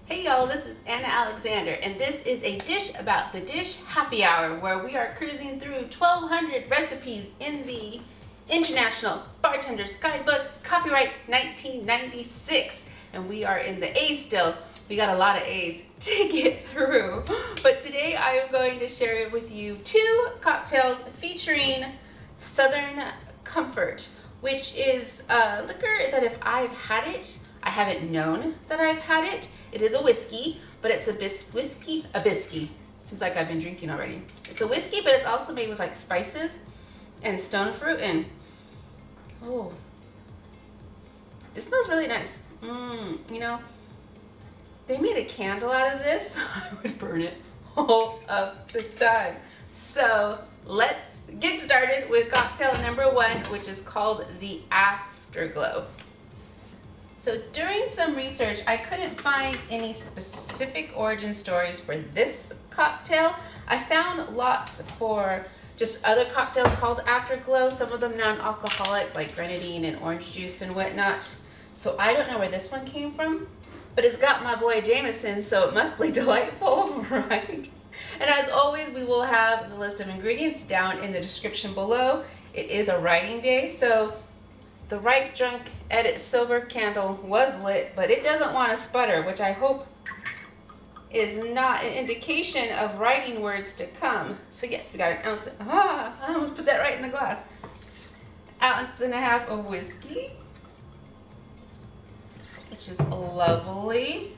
Hey y'all, this is Anna Alexander, and this is a Dish About the Dish happy hour where we are cruising through 1,200 recipes in the International Bartender's Guidebook, copyright 1996. And we are in the A's still. We got a lot of A's to get through. But today I am going to share with you two cocktails featuring Southern Comfort, which is a liquor that if I've had it, I haven't known that I've had it. It is a whiskey, but it's a whiskey. Seems like I've been drinking already. It's a whiskey, but it's also made with like spices and stone fruit, and oh, this smells really nice. You know, they made a candle out of this. I would burn it all of the time. So let's get started with cocktail number one, which is called the Afterglow. So during some research, I couldn't find any specific origin stories for this cocktail. I found lots for just other cocktails called Afterglow, some of them non-alcoholic like grenadine and orange juice and whatnot. So I don't know where this one came from, but it's got my boy Jameson, so it must be delightful, right? And as always, we will have the list of ingredients down in the description below. It is a writing day, so the Right Drunk Edit Sober candle was lit, but it doesn't want to sputter, which I hope is not an indication of writing words to come. So yes, we got an ounce. I almost put that right in the glass. Ounce and a half of whiskey, which is lovely.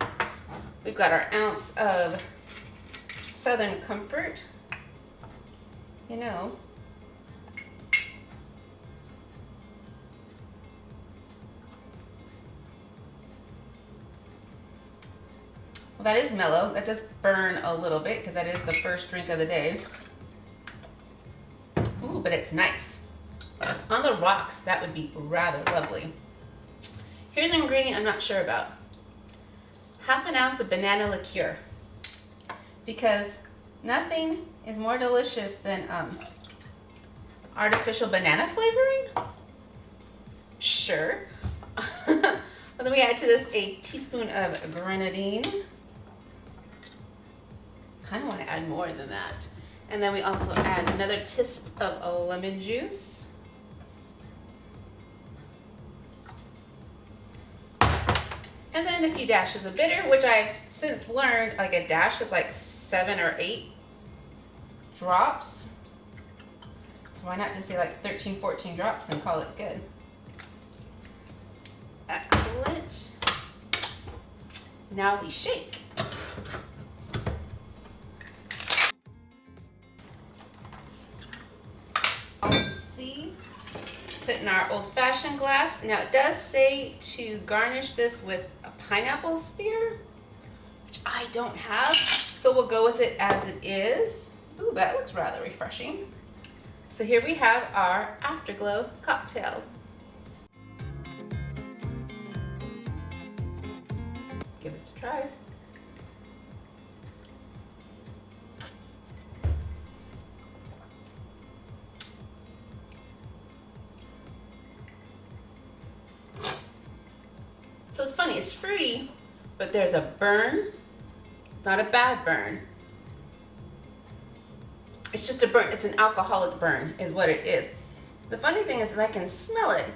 We've got our ounce of Southern Comfort. You know, well, that is mellow. That does burn a little bit because that is the first drink of the day. Ooh, but it's nice. On the rocks, that would be rather lovely. Here's an ingredient I'm not sure about. Half an ounce of banana liqueur. Because nothing is more delicious than artificial banana flavoring. Sure. Well, then we add to this a teaspoon of grenadine. Kind of want to add more than that. And then we also add another tisp of lemon juice. And then a few dashes of bitter, which I've since learned like a dash is like 7 or 8 drops. So why not just say like 13, 14 drops and call it good? Excellent. Now we shake. See, put in our old-fashioned glass. Now it does say to garnish this with a pineapple spear, which I don't have, so we'll go with it as it is. Ooh, that looks rather refreshing. So here we have our Afterglow cocktail. Give this a try. So it's funny, it's fruity, but there's a burn. It's not a bad burn. It's just a burn. It's an alcoholic burn is what it is. The funny thing is that I can smell it,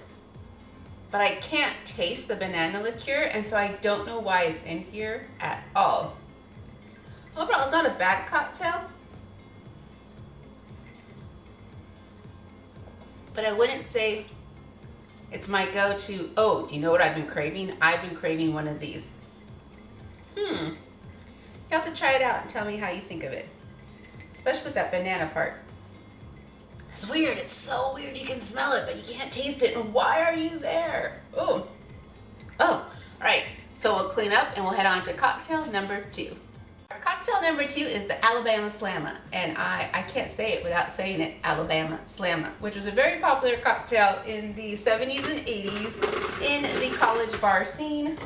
but I can't taste the banana liqueur, and so I don't know why it's in here at all. Overall, it's not a bad cocktail, but I wouldn't say it's my go-to. Oh, do you know what I've been craving? I've been craving one of these. You have to try it out and tell me how you think of it, especially with that banana part. It's weird. It's so weird. You can smell it, but you can't taste it. And why are you there? Oh, all right. So we'll clean up and we'll head on to cocktail number two. Our cocktail number two is the Alabama Slammer, and I can't say it without saying it, Alabama Slammer, which was a very popular cocktail in the 70s and 80s in the college bar scene,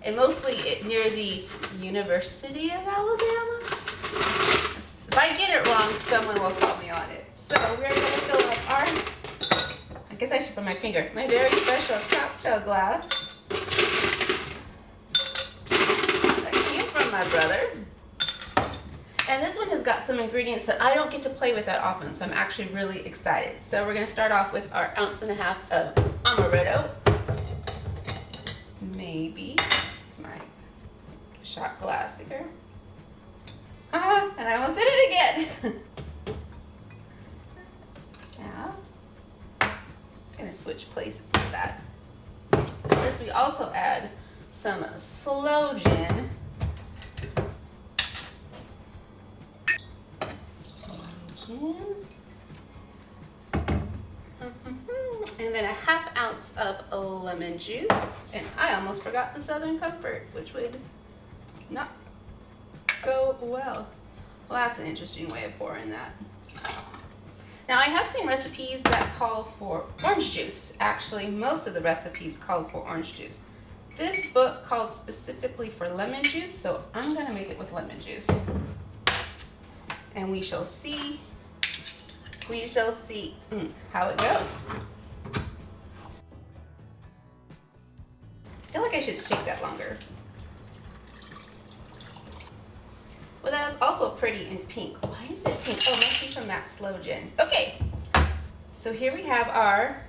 and mostly near the University of Alabama. If I get it wrong, someone will call me on it. So we're going to fill up our, I guess I should put my finger, my very special cocktail glass. Right here. my brother. And this one has got some ingredients that I don't get to play with that often, so I'm actually really excited. So we're gonna start off with our 1.5 ounces of Amaretto. Maybe, here's my shot glass here. And I almost did it again. I'm gonna switch places with that. To this we also add some Sloe gin. And then a 1/2 ounce of lemon juice. And I almost forgot the Southern Comfort, which would not go well. Well, that's an interesting way of pouring that. Now, I have seen recipes that call for orange juice. Actually, most of the recipes called for orange juice. This book called specifically for lemon juice, so I'm gonna make it with lemon juice. And we shall see how it goes. I feel like I should shake that longer. Well, that is also pretty in pink. Why is it pink? Oh, must be from that Sloe gin. Okay, so here we have our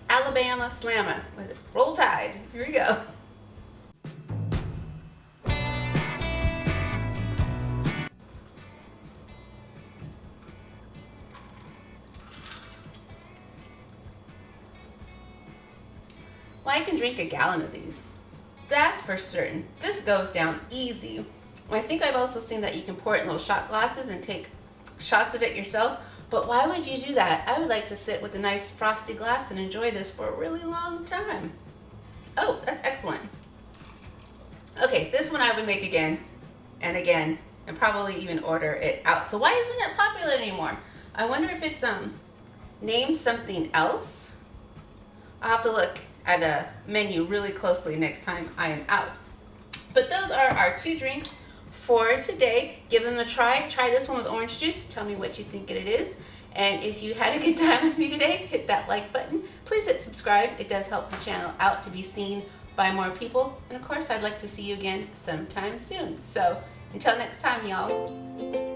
Alabama Slammer. Was it Roll Tide? Here we go. Well, I can drink a gallon of these. That's for certain. This goes down easy. I think I've also seen that you can pour it in little shot glasses and take shots of it yourself. But why would you do that? I would like to sit with a nice frosty glass and enjoy this for a really long time. Oh, that's excellent. Okay, this one I would make again and again and probably even order it out. So why isn't it popular anymore? I wonder if it's named something else. I'll have to look at a menu really closely next time I am out. But those are our 2 drinks for today. Give them a try. Try this one with orange juice. Tell me what you think it is. And if you had a good time with me today, hit that like button. Please hit subscribe. It does help the channel out to be seen by more people. And of course, I'd like to see you again sometime soon. So until next time, y'all.